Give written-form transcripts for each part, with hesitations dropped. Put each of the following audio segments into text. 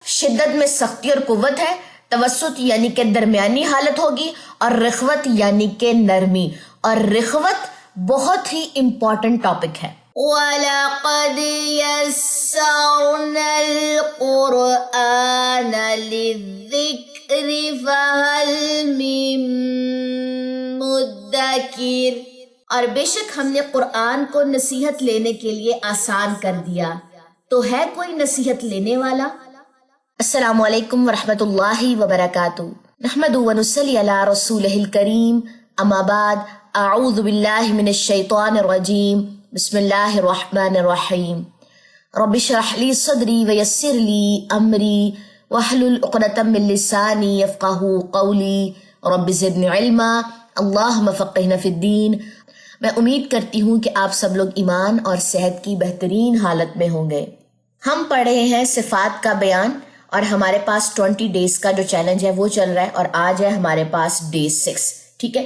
شدت میں سختی اور قوت ہے، توسط یعنی کہ درمیانی حالت ہوگی، اور رخوت یعنی کہ نرمی. اور رخوت بہت ہی امپورٹنٹ ٹاپک ہے. وَلَقَدْ يَسَّرْنَا الْقُرْآنَ لِلذِّكْرِ فَهَلْ مِن مُدَّكِرٍ. اور بے شک ہم نے قرآن کو نصیحت لینے کے لیے آسان کر دیا، تو ہے کوئی نصیحت لینے والا؟ السلام علیکم ورحمۃ اللہ وبرکاتہ. نحمدہ ونصلی علی رسولہ الکریم، اما بعد، اعوذ باللہ من الشیطان الرجیم، بسم اللہ الرحمن الرحیم. رب اشرح لی صدری ویسر لی امری واحلل عقدۃ من لسانی یفقہوا قولی رب زدنی علما اللہم فقہنا فی الدین. میں امید کرتی ہوں کہ آپ سب لوگ ایمان اور صحت کی بہترین حالت میں ہوں گے. ہم پڑھ رہے ہیں صفات کا بیان، اور ہمارے پاس 20 ڈیز کا جو چیلنج ہے وہ چل رہا ہے، اور آج ہے ہمارے پاس ڈے 6. ٹھیک ہے،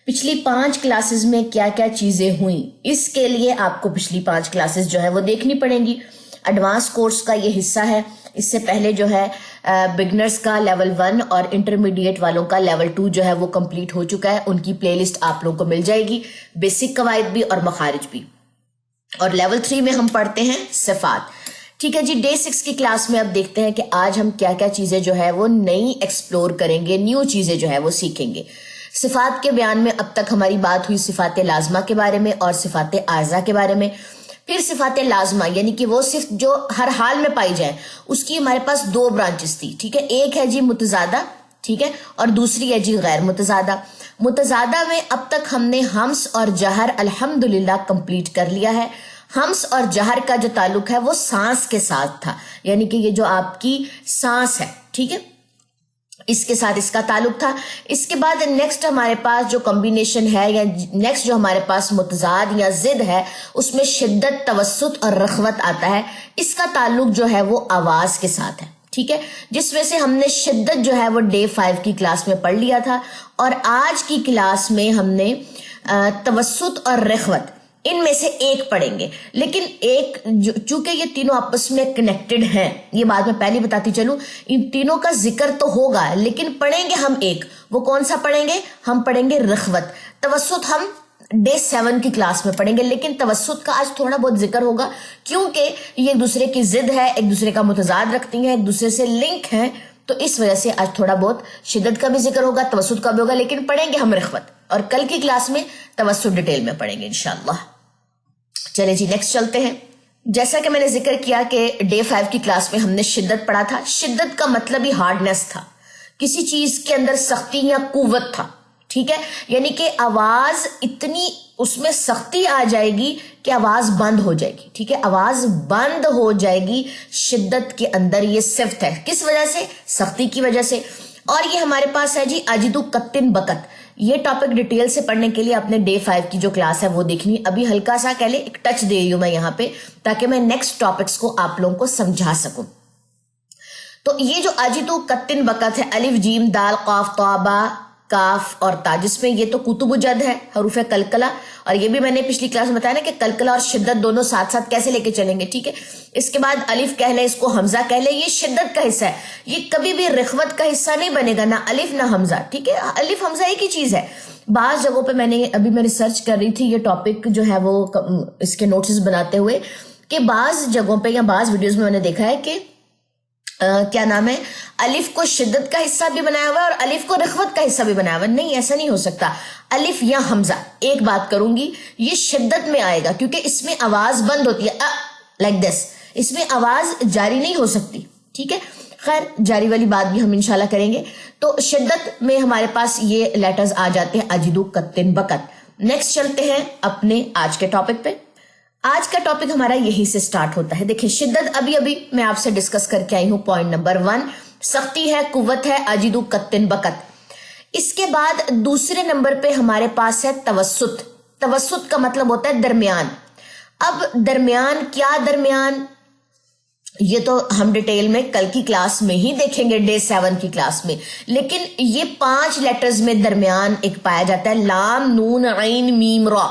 پچھلی 5 کلاسز میں کیا کیا چیزیں ہوئیں، اس کے لیے آپ کو پچھلی 5 کلاسز جو ہے وہ دیکھنی پڑیں گی. ایڈوانس کورس کا یہ حصہ ہے. اس سے پہلے جو ہے بگنرز کا لیول 1 اور انٹرمیڈیٹ والوں کا لیول 2 جو ہے وہ کمپلیٹ ہو چکا ہے. ان کی پلے لسٹ آپ لوگوں کو مل جائے گی، بیسک قواعد بھی اور مخارج بھی. اور لیول 3 میں ہم پڑھتے ہیں صفات. ٹھیک ہے جی، ڈے 6 کی کلاس میں اب دیکھتے ہیں کہ آج ہم کیا کیا چیزیں جو ہے وہ نئی ایکسپلور کریں گے، نیو چیزیں جو ہے وہ سیکھیں گے. صفات کے بیان میں اب تک ہماری بات ہوئی صفات لازمہ کے بارے میں اور صفات عارضہ کے بارے میں. پھر صفات لازمہ یعنی کہ وہ صرف جو ہر حال میں پائی جائیں، اس کی ہمارے پاس 2 برانچز تھی. ٹھیک ہے، ایک ہے جی متضادہ، ٹھیک ہے، اور دوسری ہے جی غیر متضادہ. متضادہ میں اب تک ہم نے ہمس اور جہر الحمدللہ کمپلیٹ کر لیا ہے. ہمس اور جہر کا جو تعلق ہے وہ سانس کے ساتھ تھا، یعنی کہ یہ جو آپ کی سانس ہے، ٹھیک ہے، اس کے ساتھ اس کا تعلق تھا. اس کے بعد نیکسٹ ہمارے پاس جو کمبینیشن ہے یا نیکسٹ جو ہمارے پاس متضاد یا ضد ہے، اس میں شدت، توسط اور رخوت آتا ہے. اس کا تعلق جو ہے وہ آواز کے ساتھ ہے. ٹھیک ہے، جس وجہ سے ہم نے شدت جو ہے وہ ڈے 5 کی کلاس میں پڑھ لیا تھا، اور آج کی کلاس میں ہم نے توسط اور رخوت ان میں سے ایک پڑھیں گے. لیکن ایک چونکہ یہ تینوں آپس میں کنیکٹڈ ہیں، یہ بات میں پہلے بتاتی چلوں، ان تینوں کا ذکر تو ہوگا لیکن پڑھیں گے ہم ایک. وہ کون سا پڑھیں گے؟ ہم پڑھیں گے رخوت. توسط ہم ڈے 7 کی کلاس میں پڑھیں گے، لیکن توسط کا آج تھوڑا بہت ذکر ہوگا کیونکہ یہ ایک دوسرے کی ضد ہے، ایک دوسرے کا متضاد رکھتی ہیں، ایک دوسرے سے لنک ہیں، تو اس وجہ سے آج تھوڑا بہت شدت کا بھی ذکر ہوگا، توسط کا بھی ہوگا، لیکن پڑھیں گے ہم رخوت. اور کل کی کلاس میں توسط ڈیٹیل میں پڑھیں گے انشاءاللہ. چلے جی نیکسٹ چلتے ہیں. جیسا کہ میں نے ذکر کیا کہ ڈے 5 کی کلاس میں ہم نے شدت پڑھا تھا. شدت کا مطلب ہی ہارڈنس تھا، کسی چیز کے اندر سختی یا قوت تھا. ٹھیک ہے، یعنی کہ آواز اتنی اس میں سختی آ جائے گی کہ آواز بند ہو جائے گی. ٹھیک ہے، آواز بند ہو جائے گی. شدت کے اندر یہ صفت ہے، کس وجہ سے؟ سختی کی وجہ سے. اور یہ ہمارے پاس ہے جی اجدو قطن بقت. یہ ٹاپک ڈیٹیل سے پڑھنے کے لیے اپنے ڈے 5 کی جو کلاس ہے وہ دیکھنی. ابھی ہلکا سا کہہ لے ایک ٹچ دے رہی ہوں میں یہاں پہ تاکہ میں نیکسٹ ٹاپکس کو آپ لوگوں کو سمجھا سکوں. تو یہ جو اجدو قطن بقت ہے، الف جیم دال قاف طا با کاف اور تا، جس میں یہ تو کتب جد ہے، حروف قلقلہ. اور یہ بھی میں نے پچھلی کلاس میں بتایا نا کہ قلقلہ اور شدت دونوں ساتھ ساتھ کیسے لے کے چلیں گے. ٹھیک ہے، اس کے بعد الف کہہ لیں، اس کو حمزہ کہہ لیں، یہ شدت کا حصہ ہے. یہ کبھی بھی رخوت کا حصہ نہیں بنے گا، نہ الف نہ حمزہ. ٹھیک ہے، الف حمزہ ایک ہی چیز ہے. بعض جگہوں پہ میں نے ابھی میں ریسرچ کر رہی تھی یہ ٹاپک جو ہے وہ اس کے نوٹس بناتے ہوئے، کہ بعض جگہوں پہ یا بعض ویڈیوز میں نے دیکھا ہے کہ کیا نام ہے، الف کو شدت کا حصہ بھی بنایا ہوا ہے اور الف کو رخوت کا حصہ بھی بنایا ہوا ہے. نہیں، ایسا نہیں ہو سکتا. الف یا حمزہ، ایک بات کروں گی، یہ شدت میں آئے گا کیونکہ اس میں آواز بند ہوتی ہے لائک دس، اس میں آواز جاری نہیں ہو سکتی. ٹھیک ہے، خیر جاری والی بات بھی ہم انشاءاللہ کریں گے. تو شدت میں ہمارے پاس یہ لیٹرز آ جاتے ہیں اجدو قطن بقت. نیکسٹ چلتے ہیں اپنے آج کے ٹاپک پہ. آج کا ٹاپک ہمارا یہی سے سٹارٹ ہوتا ہے. دیکھیں شدت ابھی میں آپ سے ڈسکس کر کے آئی ہوں. پوائنٹ نمبر 1 سختی ہے، قوت ہے، اجدو قطن بقت. اس کے بعد دوسرے نمبر پہ ہمارے پاس ہے توسط. توسط کا مطلب ہوتا ہے درمیان. اب درمیان کیا درمیان، یہ تو ہم ڈیٹیل میں کل کی کلاس میں ہی دیکھیں گے، ڈے 7 کی کلاس میں. لیکن یہ 5 لیٹرز میں درمیان ایک پایا جاتا ہے، لام نون عین میم را.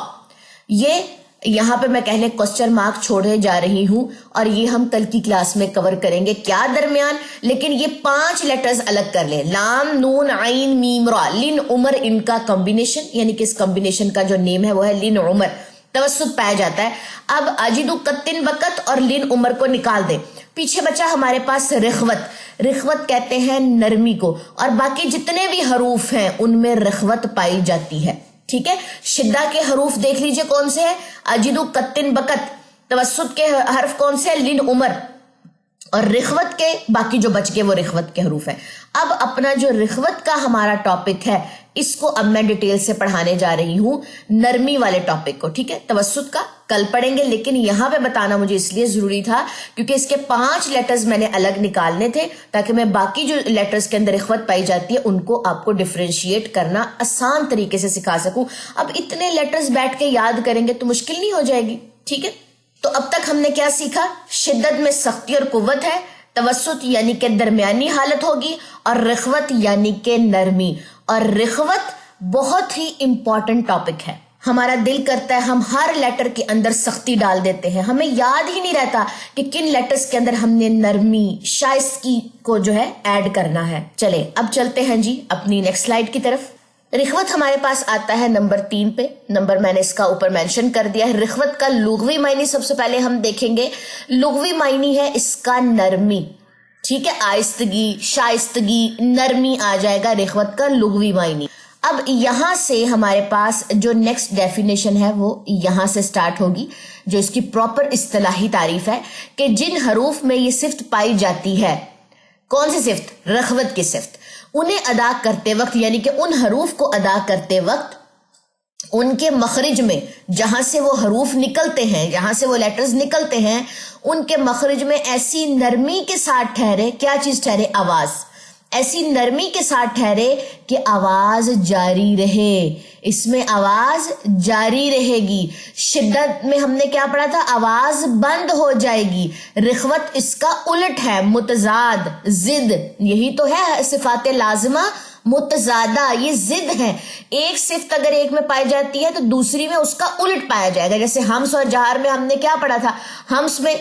یہ یہاں پہ میں کہنے کوسچن مارک چھوڑے جا رہی ہوں اور یہ ہم کل کی کلاس میں کور کریں گے کیا درمیان. لیکن یہ 5 لیٹرز الگ کر لیں, لام نون عین میم را, لن عمر, ان کا کمبینیشن, یعنی کہ اس کمبینیشن کا جو نیم ہے وہ ہے لن عمر, توسط پایا جاتا ہے. اب اجدو قطن بقت اور لن عمر کو نکال دیں. پیچھے بچا ہمارے پاس رخوت. رخوت کہتے ہیں نرمی کو, اور باقی جتنے بھی حروف ہیں ان میں رخوت پائی جاتی ہے. ٹھیک ہے, شدہ کے حروف دیکھ لیجئے کون سے ہیں, اجدو قطن بقت. توسط کے حرف کون سے ہیں, لن عمر. اور رخوت کے باقی جو بچ گئے وہ رخوت کے حروف ہیں. اب اپنا جو رخوت کا ہمارا ٹاپک ہے اس کو اب میں ڈیٹیل سے پڑھانے جا رہی ہوں, نرمی والے ٹاپک کو. ٹھیک ہے, توسط کا کل پڑھیں گے, لیکن یہاں پہ بتانا مجھے اس لیے ضروری تھا کیونکہ اس کے 5 لیٹرز میں نے الگ نکالنے تھے تاکہ میں باقی جو لیٹرز کے اندر رخوت پائی جاتی ہے ان کو آپ کو ڈفرینشیٹ کرنا آسان طریقے سے سکھا سکوں. اب اتنے لیٹرز بیٹھ کے یاد کریں گے تو مشکل نہیں ہو جائے گی. ٹھیک ہے, تو اب تک ہم نے کیا سیکھا, شدت میں سختی اور قوت ہے, توسط یعنی کہ درمیانی حالت ہوگی, اور رخوت یعنی کہ نرمی. اور رخوت بہت ہی امپورٹنٹ ٹاپک ہے. ہمارا دل کرتا ہے ہم ہر لیٹر کے اندر سختی ڈال دیتے ہیں, ہمیں یاد ہی نہیں رہتا کہ کن لیٹرز کے اندر ہم نے نرمی شائستگی کو جو ہے ایڈ کرنا ہے. چلے اب چلتے ہیں جی اپنی نیکسٹ سلائیڈ کی طرف. رخوت ہمارے پاس آتا ہے نمبر 3 پہ. نمبر میں نے اس کا اوپر مینشن کر دیا ہے. رخوت کا لغوی معنی سب سے پہلے ہم دیکھیں گے. لغوی معنی ہے اس کا نرمی. ٹھیک ہے, آہستگی, شائستگی, نرمی آ جائے گا رخوت کا لغوی معنی. اب یہاں سے ہمارے پاس جو نیکسٹ ڈیفینیشن ہے وہ یہاں سے سٹارٹ ہوگی, جو اس کی پراپر اصطلاحی تعریف ہے کہ جن حروف میں یہ صفت پائی جاتی ہے. کون سی صفت, رخوت کی صفت. انہیں ادا کرتے وقت, یعنی کہ ان حروف کو ادا کرتے وقت ان کے مخرج میں جہاں سے وہ حروف نکلتے ہیں, جہاں سے وہ لیٹرز نکلتے ہیں, ان کے مخرج میں ایسی نرمی کے ساتھ ٹھہرے. کیا چیز ٹھہرے, آواز. ایسی نرمی کے ساتھ ٹھہرے کہ آواز جاری رہے, اس میں آواز جاری رہے گی. شدت میں ہم نے کیا پڑھا تھا, آواز بند ہو جائے گی. رخوت اس کا الٹ ہے, متضاد, ضد. یہی تو ہے صفات لازمہ متضادہ, یہ ضد ہے. ایک صفت اگر ایک میں پائی جاتی ہے تو دوسری میں اس کا الٹ پایا جائے گا. جیسے ہمس اور جہر میں ہم نے کیا پڑھا تھا, ہمس میں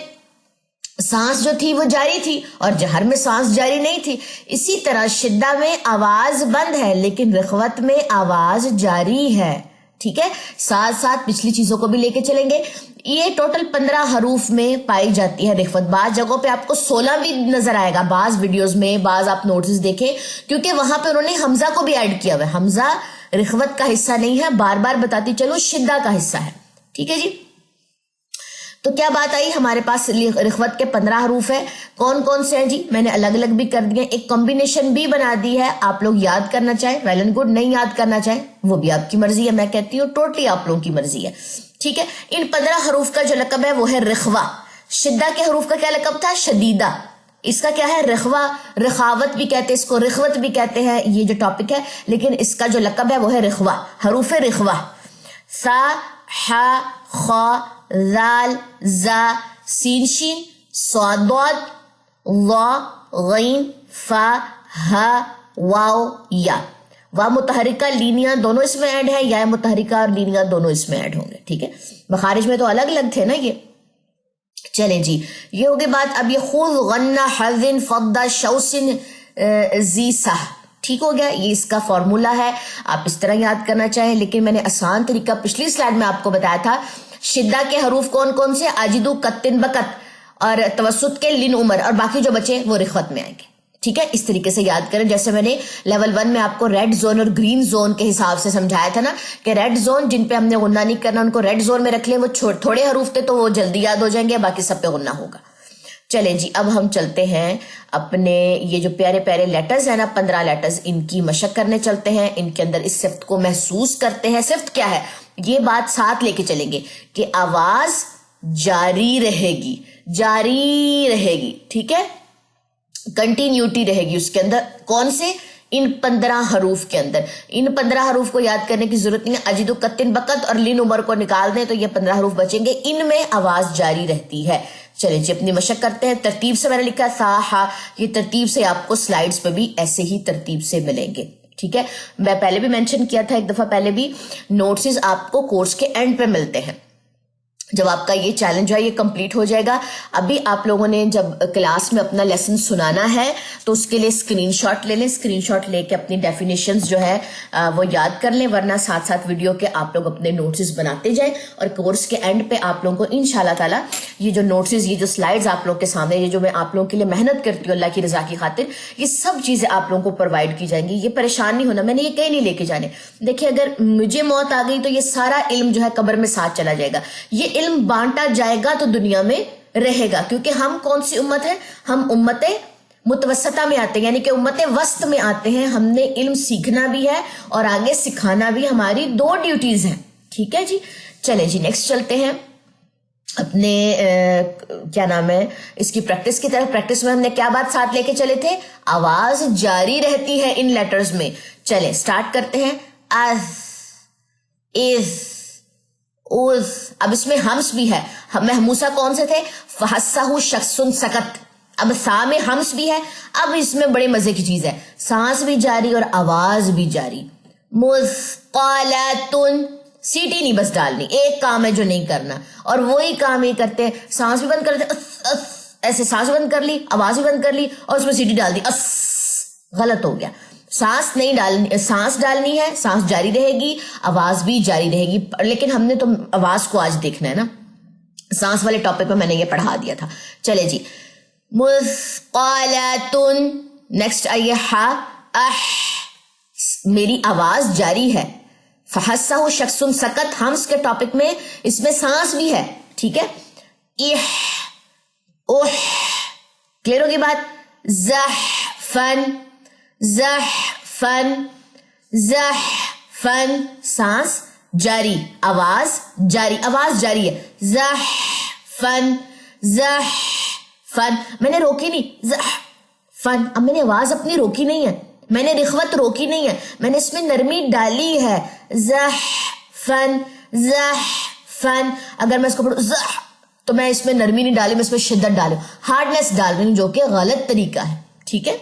سانس جو تھی وہ جاری تھی اور جہر میں سانس جاری نہیں تھی. اسی طرح شدہ میں آواز بند ہے لیکن رخوت میں آواز جاری ہے. ٹھیک ہے, ساتھ ساتھ پچھلی چیزوں کو بھی لے کے چلیں گے. یہ ٹوٹل 15 حروف میں پائی جاتی ہے رخوت. بعض جگہوں پہ آپ کو 16 بھی نظر آئے گا, بعض ویڈیوز میں, بعض آپ نوٹس دیکھیں, کیونکہ وہاں پہ انہوں نے حمزہ کو بھی ایڈ کیا ہوا ہے. حمزہ رخوت کا حصہ نہیں ہے, بار بار بتاتی چلو, شدہ کا حصہ ہے. ٹھیک ہے جی, تو کیا بات آئی, ہمارے پاس رخوت کے 15 حروف ہیں. کون کون سے ہیں جی, میں نے الگ الگ بھی کر دیے, ایک کمبینیشن بھی بنا دی ہے. آپ لوگ یاد کرنا چاہیں ویل اینڈ گڈ, نہیں یاد کرنا چاہیں وہ بھی آپ کی مرضی ہے. میں کہتی ہوں ٹوٹلی آپ لوگوں کی مرضی ہے. ٹھیک ہے, ان 15 حروف کا جو لقب ہے وہ ہے رخوہ. شدہ کے حروف کا کیا لقب تھا, شدیدہ. اس کا کیا ہے, رخوہ. رخاوت بھی کہتے ہیں اس کو, رخوت بھی کہتے ہیں, یہ جو ٹاپک ہے, لیکن اس کا جو لقب ہے وہ ہے رخوہ. حروف رخوہ, سا, ح, خ, ذال, زا, سین شین, صاد ضاد, ظا, غین, فا, ہا, واو, یا. وا متحرکہ لینیاں دونوں اس میں ایڈ ہے, یا متحرکہ اور لینیاں دونوں اس میں ایڈ ہوں گے. ٹھیک ہے, مخارج میں تو الگ الگ تھے نا یہ. چلیں جی, یہ ہوگی بات. اب یہ خذ, غنہ, حذن, فضہ, شوسن, زی, سہ. ٹھیک ہو گیا, یہ اس کا فارمولا ہے. آپ اس طرح یاد کرنا چاہیں, لیکن میں نے آسان طریقہ پچھلی سلائیڈ میں آپ کو بتایا تھا. شدہ کے حروف کون کون سے, اجدو, قطن, بقت, اور توسط کے لن, عمر, اور باقی جو بچے وہ رخوت میں آئیں گے. ٹھیک ہے, اس طریقے سے یاد کریں. جیسے میں نے لیول 1 میں آپ کو ریڈ زون اور گرین زون کے حساب سے سمجھایا تھا نا, کہ ریڈ زون جن پہ ہم نے غنہ نہیں کرنا ان کو ریڈ زون میں رکھ لیں, وہ تھوڑے حروف تھے تو وہ جلدی یاد ہو جائیں گے, باقی سب پہ غنہ ہوگا. چلیں جی, اب ہم چلتے ہیں اپنے یہ جو پیارے پیارے لیٹرز ہیں نا, 15 لیٹرز, ان کی مشق کرنے چلتے ہیں. ان کے اندر اس صفت کو محسوس کرتے ہیں. صفت کیا ہے, یہ بات ساتھ لے کے چلیں گے کہ آواز جاری رہے گی, جاری رہے گی. ٹھیک ہے, کنٹینیوٹی رہے گی اس کے اندر. کون سے, ان 15 حروف کے اندر. ان 15 حروف کو یاد کرنے کی ضرورت نہیں ہے. اجدو, قطن, بقت اور لن, عمر کو نکال دیں تو یہ 15 حروف بچیں گے, ان میں آواز جاری رہتی ہے. چلیں جی, اپنی مشق کرتے ہیں. ترتیب سے میں نے لکھا سا, ہا, یہ ترتیب سے آپ کو سلائیڈز پہ بھی ایسے ہی ترتیب سے ملیں گے. ٹھیک ہے, میں پہلے بھی مینشن کیا تھا ایک دفعہ پہلے بھی, نوٹسز آپ کو کورس کے اینڈ پہ ملتے ہیں. جب آپ کا یہ چیلنج ہے یہ کمپلیٹ ہو جائے گا. ابھی آپ لوگوں نے جب کلاس میں اپنا لیسن سنانا ہے تو اس کے لیے اسکرین شاٹ لے لیں. اسکرین شاٹ لے کے اپنی ڈیفینیشنز جو ہے وہ یاد کر لیں, ورنہ ساتھ ساتھ ویڈیو کے آپ لوگ اپنے نوٹسز بناتے جائیں, اور کورس کے اینڈ پہ آپ لوگوں کو انشاءاللہ تعالیٰ یہ جو نوٹسز, یہ جو سلائیڈز آپ لوگ کے سامنے, یہ جو میں آپ لوگوں کے لیے محنت کرتی ہوں اللہ کی رضا کی خاطر, یہ سب چیزیں آپ لوگوں کو پرووائڈ کی جائیں گی. یہ پریشان نہیں ہونا, میں نے یہ کہیں نہیں لے کے جانے. دیکھیں اگر مجھے موت آ گئی تو یہ سارا علم جو ہے قبر میں ساتھ چلا جائے گا. یہ علم بانٹا جائے گا تو دنیا میں رہے گا, کیونکہ ہم کون سی امت ہے؟ ہم امت متوسطہ میں آتے ہیں, یعنی کہ امت وسط میں آتے ہیں. ہم نے علم سیکھنا بھی ہے اور آگے سکھانا بھی, ہماری 2 ڈیوٹیز ہیں. ٹھیک ہے جی, چلے جی نیکسٹ چلتے ہیں اپنے کیا نام ہے اس کی پریکٹس کی طرف. پریکٹس میں ہم نے کیا بات ساتھ لے کے چلے تھے؟ آواز جاری رہتی ہے ان لیٹرز میں. چلے سٹارٹ کرتے ہیں. از, از, اوز. اب اس میں ہمس بھی ہے. محموسہ کون سے تھے؟ فحسہ شخص سکت. اب سا میں ہمس بھی ہے. اب اس میں بڑے مزے کی چیز ہے, سانس بھی جاری اور آواز بھی جاری. مثقالۃ, سیٹی نہیں بس ڈالنی, ایک کام ہے جو نہیں کرنا, اور وہی کام ہی کرتے ہیں. سانس بھی بند کرتے ایسے, سانس بند کر لی, آواز بھی بند کر لی اور اس میں سیٹی ڈال دی. غلط ہو گیا. سانس نہیں ڈالنی, سانس ڈالنی ہے, سانس جاری رہے گی, آواز بھی جاری رہے گی. لیکن ہم نے تو آواز کو آج دیکھنا ہے نا, سانس والے ٹاپک پہ میں نے یہ پڑھا دیا تھا. چلے جی, مثقالۃ. نیکسٹ آئیے ہا, اح, میری آواز جاری ہے. فحسہ شخص سکت, ہمس کے ٹاپک میں اس میں سانس بھی ہے. ٹھیک ہے. اح, اوح, کلیئر ہوگی بات. زحفن, زحفن, زحفن, سانس جاری, آواز جاری, آواز جاری ہے. زحفن, زحفن, میں نے روکی نہیں, زحفن. اب میں نے آواز اپنی روکی نہیں ہے, میں نے رخوت روکی نہیں ہے, میں نے اس میں نرمی ڈالی ہے. زحفن, زحفن. اگر میں اس کو پڑھوں زح, تو میں اس میں نرمی نہیں ڈالی, میں اس میں شدت ڈالوں, ہارڈنیس ڈال رہی ہوں, جو کہ غلط طریقہ ہے. ٹھیک ہے.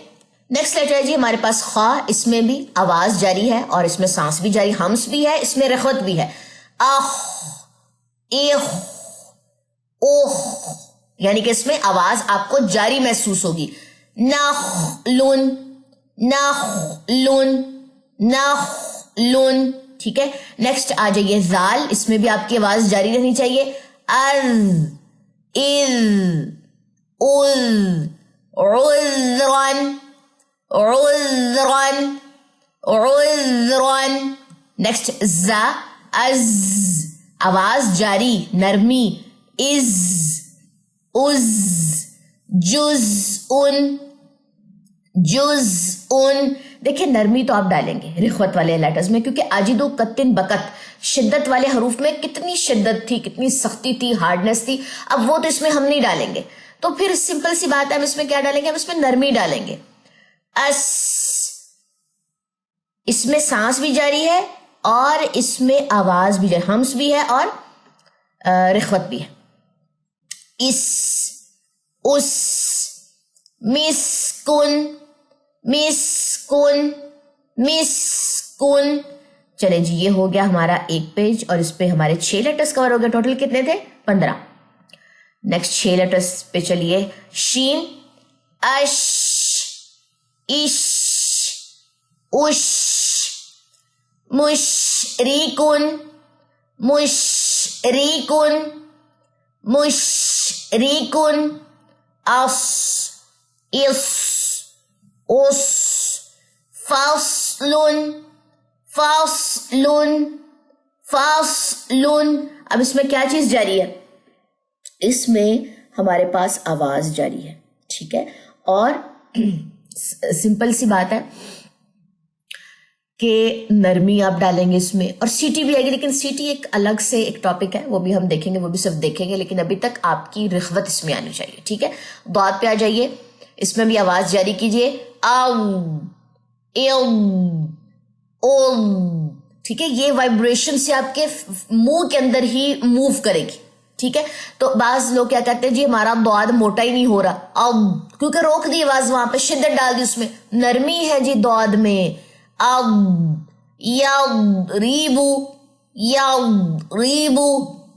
نیکسٹ لیٹر ہے جی ہمارے پاس خا. اس میں بھی آواز جاری ہے اور اس میں سانس بھی جاری, ہمس بھی ہے, اس میں رخوت بھی ہے. اخ, ایخ, اوخ, یعنی کہ اس میں آواز آپ کو جاری محسوس ہوگی. نخلن, نخلن, نخلن. ٹھیک ہے. نیکسٹ آ جائیے زال. اس میں بھی آپ کی آواز جاری رہنی چاہیے. از, از, از, عذرن, عذرن, عذرن. نیکسٹ زا, از, آواز جاری, نرمی. از, از, جزءن, جزءن. دیکھیں نرمی تو آپ ڈالیں گے رخوت والے لیٹرز میں, کیونکہ اجدو کتن بکت, شدت والے حروف میں کتنی شدت تھی, کتنی سختی تھی, ہارڈنس تھی. اب وہ تو اس میں ہم نہیں ڈالیں گے, تو پھر سمپل سی بات ہے, ہم اس میں کیا ڈالیں گے؟ ہم اس میں نرمی ڈالیں گے. اس, اس میں سانس بھی جاری ہے اور اس میں آواز بھی جاری, ہمس بھی ہے اور رخوت بھی ہے. اس, اس, مسکن, مسکن, مسکن. چلے جی یہ ہو گیا ہمارا ایک پیج, اور اس پہ ہمارے 6 لیٹرز کور ہو گئے. ٹوٹل کتنے تھے؟ 15. نیکسٹ 6 لیٹرز پہ چلیے. شین, اش, اش, اش, مشرکن, مشرکن, مشرکن. اس, اس, اس, فصلن, فصلن, فصلن. اب اس میں کیا چیز جاری ہے؟ اس میں ہمارے پاس آواز جاری ہے. ٹھیک ہے. اور سمپل سی بات ہے کہ نرمی آپ ڈالیں گے اس میں, اور سیٹی بھی آئے گی, لیکن سیٹی ایک الگ سے ایک ٹاپک ہے, وہ بھی ہم دیکھیں گے, وہ بھی صرف دیکھیں گے, لیکن ابھی تک آپ کی رخوت اس میں آنی چاہیے. ٹھیک ہے. ضاد پہ آ جائیے. اس میں بھی آواز جاری کیجئے. او, ایو, او. ٹھیک ہے. یہ وائبریشن سے آپ کے منہ کے اندر ہی موو کرے گی. ٹھیک ہے. تو بعض لوگ کیا کہتے ہیں جی ہمارا ضاد موٹا ہی نہیں ہو رہا, اب کیونکہ روک دی آواز, وہاں پہ شدت ڈال دی, اس میں نرمی ہے جی ضاد میں. اب, یضربو, یضربو,